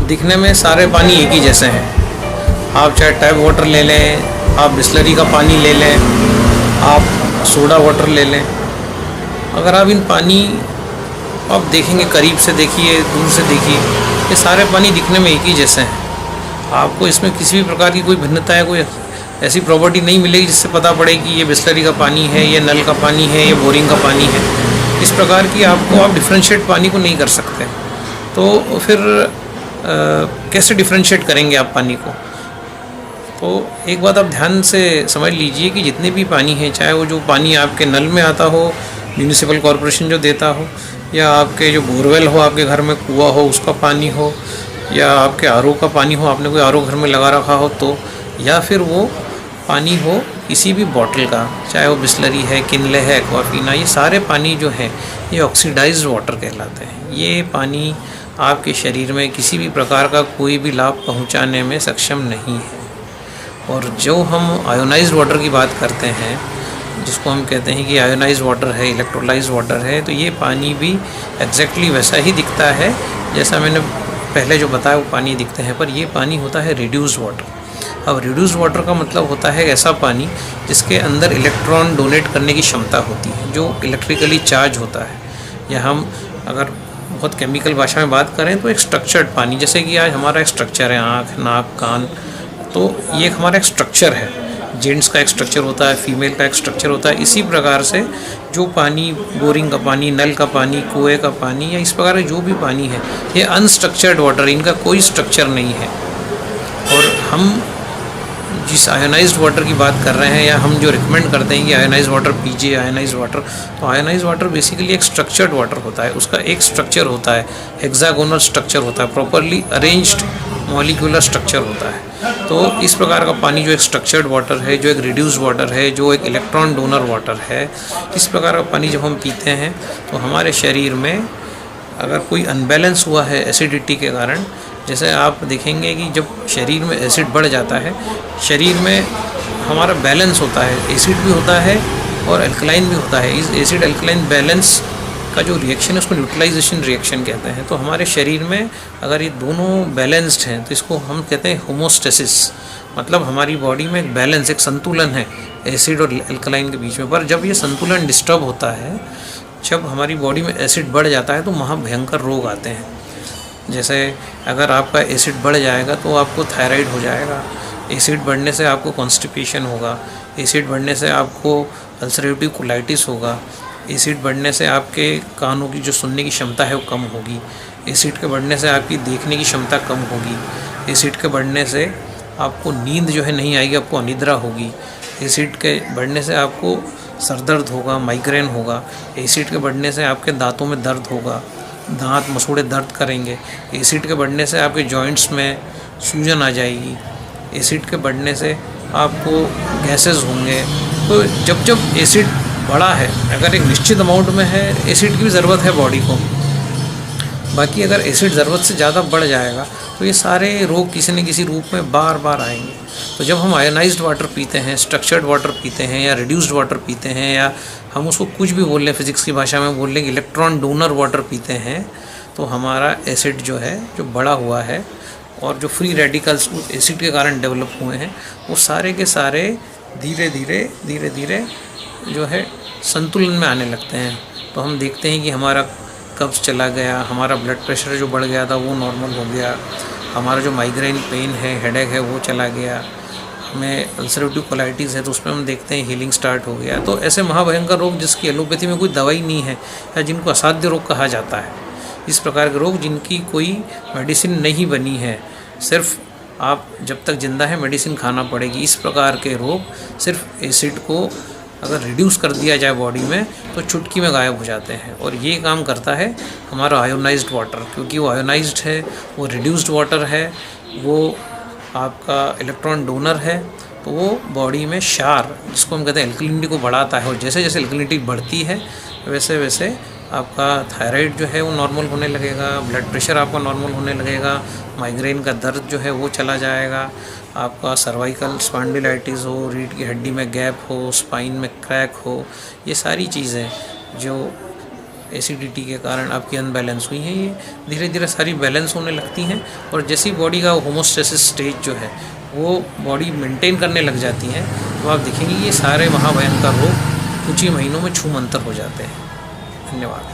दिखने में सारे पानी एक ही जैसे हैं। आप चाहे टैप वाटर ले लें, आप बिस्लरी का पानी ले लें, आप सोडा वाटर ले लें, अगर आप इन पानी आप देखेंगे, करीब से देखिए, दूर से देखिए, ये सारे पानी दिखने में एक ही जैसे हैं। आपको इसमें किसी भी प्रकार की कोई भिन्नता है, कोई ऐसी प्रॉपर्टी नहीं मिलेगी जिससे पता पड़े कि ये बिस्लरी का पानी है, ये नल का पानी है, ये बोरिंग का पानी है। इस प्रकार की आपको आप डिफ्रेंशिएट पानी को नहीं कर सकते। तो फिर कैसे डिफ्रेंशिएट करेंगे आप पानी को? तो एक बात आप ध्यान से समझ लीजिए कि जितने भी पानी हैं, चाहे वो जो पानी आपके नल में आता हो, म्यूनिसिपल कॉरपोरेशन जो देता हो, या आपके जो बोरवेल हो, आपके घर में कुआं हो उसका पानी हो, या आपके आरओ का पानी हो, आपने कोई आरओ घर में लगा रखा हो तो, या फिर वो पानी हो किसी भी बॉटल का, चाहे वो बिस्लरी है, किनले है, एक्वाफिना, ये सारे पानी जो हैं ये ऑक्सीडाइज्ड वाटर कहलाते हैं। ये पानी आपके शरीर में किसी भी प्रकार का कोई भी लाभ पहुंचाने में सक्षम नहीं है। और जो हम आयोनाइज्ड वाटर की बात करते हैं, जिसको हम कहते हैं कि आयोनाइज्ड वाटर है, इलेक्ट्रोलाइज्ड वाटर है, तो ये पानी भी एग्जैक्टली वैसा ही दिखता है जैसा मैंने पहले जो बताया वो पानी दिखते हैं, पर ये पानी होता है रिड्यूस्ड वाटर। अब रिड्यूस्ड वाटर का मतलब होता है ऐसा पानी जिसके अंदर इलेक्ट्रॉन डोनेट करने की क्षमता होती है, जो इलेक्ट्रिकली चार्ज होता है। या हम अगर बहुत केमिकल भाषा में बात करें तो एक स्ट्रक्चर्ड पानी, जैसे कि आज हमारा एक स्ट्रक्चर है आँख, नाक, कान, तो ये एक हमारा एक स्ट्रक्चर है। जेंट्स का एक स्ट्रक्चर होता है, फीमेल का एक स्ट्रक्चर होता है। इसी प्रकार से जो पानी, बोरिंग का पानी, नल का पानी, कुएं का पानी, या इस प्रकार का जो भी पानी है, ये अनस्ट्रक्चर्ड वाटर, इनका कोई स्ट्रक्चर नहीं है। और हम जिस आयोनाइज्ड वाटर की बात कर रहे हैं, या हम जो रिकमेंड करते हैं कि आयोनाइज्ड वाटर पीजिए, आयोनाइज्ड वाटर, तो आयोनाइज्ड वाटर बेसिकली एक स्ट्रक्चर्ड वाटर होता है। उसका एक स्ट्रक्चर होता है, हेक्सागोनल स्ट्रक्चर होता है, प्रॉपरली अरेंज्ड मॉलिक्यूलर स्ट्रक्चर होता है। तो इस प्रकार का पानी जो एक स्ट्रक्चर्ड वाटर है, जो एक रिड्यूस्ड वाटर है, जो एक इलेक्ट्रॉन डोनर वाटर है, इस प्रकार का पानी जब हम पीते हैं तो हमारे शरीर में अगर कोई अनबैलेंस हुआ है एसिडिटी के कारण, जैसे आप देखेंगे कि जब शरीर में एसिड बढ़ जाता है, शरीर में हमारा बैलेंस होता है, एसिड भी होता है और अल्कलाइन भी होता है। इस एसिड अल्कलाइन बैलेंस का जो रिएक्शन है उसको न्यूट्रलाइजेशन रिएक्शन कहते हैं। तो हमारे शरीर में अगर ये दोनों बैलेंस्ड हैं तो इसको हम कहते हैं होमोस्टेसिस, मतलब हमारी बॉडी में एक बैलेंस, एक संतुलन है एसिड और अल्कलाइन के बीच में। पर जब ये संतुलन डिस्टर्ब होता है, जब हमारी बॉडी में एसिड बढ़ जाता है, तो वहाँ भयंकर रोग आते हैं। जैसे अगर आपका एसिड बढ़ जाएगा तो आपको थायराइड हो जाएगा, एसिड बढ़ने से आपको कॉन्स्टिपेशन होगा, एसिड बढ़ने से आपको अल्सरेटिव कोलाइटिस होगा, एसिड बढ़ने से आपके कानों की जो सुनने की क्षमता है वो कम होगी, एसिड के बढ़ने से आपकी देखने की क्षमता कम होगी, एसिड के बढ़ने से आपको नींद जो है नहीं आएगी, आपको अनिद्रा होगी, एसिड के बढ़ने से आपको सर दर्द होगा, माइग्रेन होगा, एसिड के बढ़ने से आपके दांतों में दर्द होगा, दांत मसूड़े दर्द करेंगे, एसिड के बढ़ने से आपके जॉइंट्स में सूजन आ जाएगी, एसिड के बढ़ने से आपको गैसेस होंगे। तो जब जब एसिड बड़ा है, अगर एक निश्चित अमाउंट में है, एसिड की भी ज़रूरत है बॉडी को। बाकी अगर एसिड ज़रूरत से ज़्यादा बढ़ जाएगा तो ये सारे रोग किसी न किसी रूप में बार बार आएंगे। तो जब हम आयोनाइज्ड वाटर पीते हैं, स्ट्रक्चर्ड वाटर पीते हैं, या रिड्यूस्ड वाटर पीते हैं, या हम उसको कुछ भी बोल लें, फिज़िक्स की भाषा में बोल लें कि इलेक्ट्रॉन डोनर वाटर पीते हैं, तो हमारा एसिड जो है, जो बढ़ा हुआ है, और जो फ्री रेडिकल्स उस एसिड के कारण डेवलप हुए हैं, वो सारे के सारे धीरे धीरे जो है संतुलन में आने लगते हैं। तो हम देखते हैं कि हमारा कब्ज़ चला गया, हमारा ब्लड प्रेशर जो बढ़ गया था वो नॉर्मल हो गया, हमारा जो माइग्रेन पेन है, हेडेक है, वो चला गया, हमें अल्सरेटिव कोलाइटिस है तो उसमें हम देखते हैं हीलिंग स्टार्ट हो गया। तो ऐसे महाभयंकर रोग जिसकी एलोपैथी में कोई दवाई नहीं है, या जिनको असाध्य रोग कहा जाता है, इस प्रकार के रोग जिनकी कोई मेडिसिन नहीं बनी है, सिर्फ आप जब तक जिंदा है मेडिसिन खाना पड़ेगी, इस प्रकार के रोग सिर्फ एसिड को अगर रिड्यूस कर दिया जाए बॉडी में तो चुटकी में गायब हो जाते हैं। और ये काम करता है हमारा आयोनाइज्ड वाटर, क्योंकि वो आयोनाइज्ड है, वो रिड्यूस्ड वाटर है, वो आपका इलेक्ट्रॉन डोनर है, तो वो बॉडी में क्षार, जिसको हम कहते हैं एल्कलिनिटी, को बढ़ाता है। और जैसे जैसे एल्कलिनिटी बढ़ती है वैसे वैसे आपका थायराइड जो है वो नॉर्मल होने लगेगा, ब्लड प्रेशर आपका नॉर्मल होने लगेगा, माइग्रेन का दर्द जो है वो चला जाएगा, आपका सर्वाइकल स्पॉन्डिलाइटिस हो, रीढ़ की हड्डी में गैप हो, स्पाइन में क्रैक हो, ये सारी चीज़ें जो एसिडिटी के कारण आपकी अनबैलेंस हुई है, ये धीरे धीरे सारी बैलेंस होने लगती हैं। और जैसी बॉडी का होमोस्टेसिस स्टेज जो है वो बॉडी मेंटेन करने लग जाती है, तो आप देखेंगे ये सारे महाभयंकर रोग कुछ ही महीनों में छूमंतर हो जाते हैं। धन्यवाद।